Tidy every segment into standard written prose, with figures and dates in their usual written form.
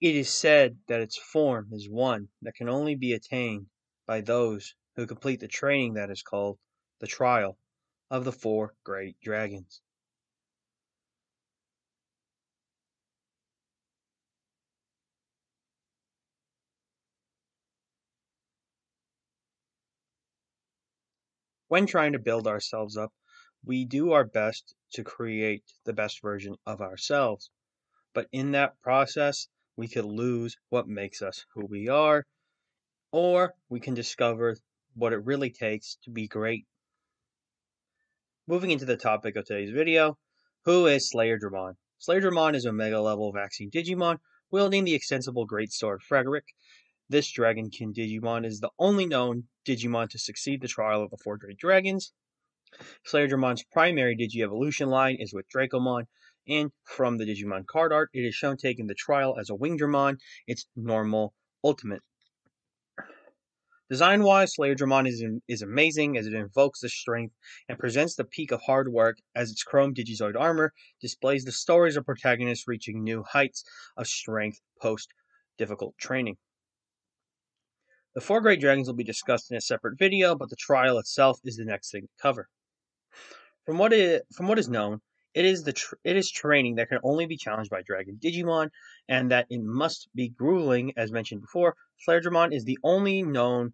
It is said that its form is one that can only be attained by those who complete the training that is called the trial of the four great dragons. When trying to build ourselves up, we do our best to create the best version of ourselves. But in that process, we could lose what makes us who we are, or we can discover what it really takes to be great. Moving into the topic of today's video, who is Slayerdramon? Slayerdramon is a mega level vaccine Digimon wielding the extensible great sword Frederick. This Dragonkin Digimon is the only known Digimon to succeed the trial of the four great dragons. Slayerdramon's primary Digi-evolution line is with Dracomon, and from the Digimon card art, it is shown taking the trial as a Wingdramon, its normal ultimate. Design-wise, Slayerdramon is amazing as it invokes the strength and presents the peak of hard work as its chrome Digizoid armor displays the stories of protagonists reaching new heights of strength post-difficult training. The four great dragons will be discussed in a separate video, but the trial itself is the next thing to cover. From what is known, it is training that can only be challenged by Dragon Digimon, and that it must be grueling, as mentioned before. Slayerdramon is the only known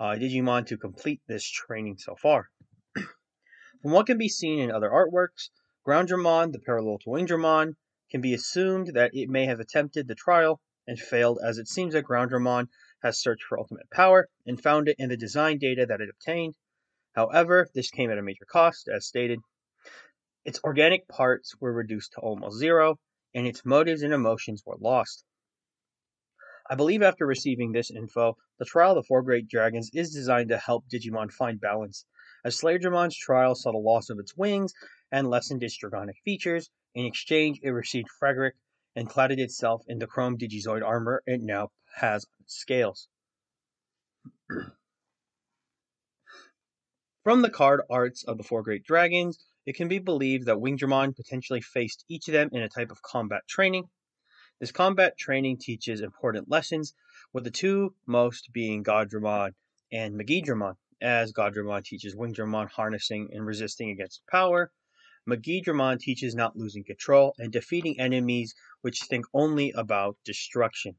Digimon to complete this training so far. From what can be seen in other artworks, Grounddramon, the parallel to Wingdramon, can be assumed that it may have attempted the trial and failed, as it seems that Grounddramon has searched for ultimate power and found it in the design data that it obtained. However, this came at a major cost, as stated. Its organic parts were reduced to almost zero, and its motives and emotions were lost. I believe after receiving this info, the trial of the four great dragons is designed to help Digimon find balance, as Slayerdramon's trial saw the loss of its wings and lessened its dragonic features. In exchange, it received Frederick and cladded itself in the chrome Digizoid armor it now has on its scales. From the card arts of the four great dragons, it can be believed that Wingdramon potentially faced each of them in a type of combat training. This combat training teaches important lessons, with the two most being Goddramon and Megidramon, as Goddramon teaches Wingdramon harnessing and resisting against power. Megidramon teaches not losing control and defeating enemies which think only about destruction.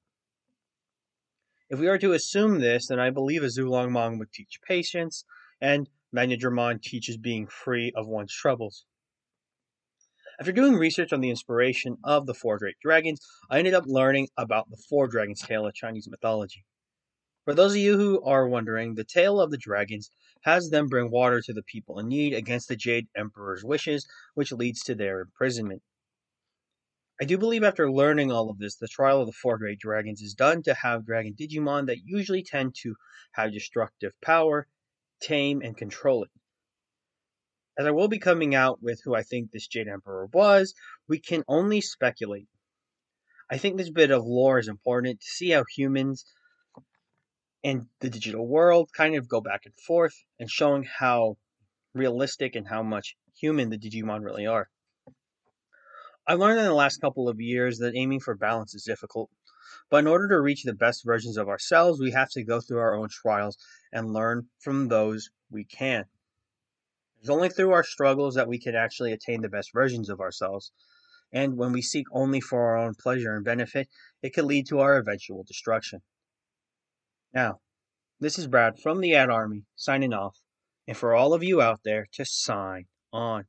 If we are to assume this, then I believe a Zulongmon would teach patience, and Magnadramon teaches being free of one's troubles. After doing research on the inspiration of the four great dragons, I ended up learning about the four dragons tale of Chinese mythology. For those of you who are wondering, the tale of the dragons has them bring water to the people in need against the Jade Emperor's wishes, which leads to their imprisonment. I do believe after learning all of this, the trial of the four great dragons is done to have Dragon Digimon that usually tend to have destructive power, tame, and control it. As I will be coming out with who I think this Jade Emperor was, we can only speculate. I think this bit of lore is important to see how humans and the digital world kind of go back and forth, and showing how realistic and how much human the Digimon really are. I learned in the last couple of years that aiming for balance is difficult, but in order to reach the best versions of ourselves, we have to go through our own trials and learn from those we can. It's only through our struggles that we can actually attain the best versions of ourselves, and when we seek only for our own pleasure and benefit, it could lead to our eventual destruction. Now, this is Brad from the Ad Army signing off, and for all of you out there, just sign on.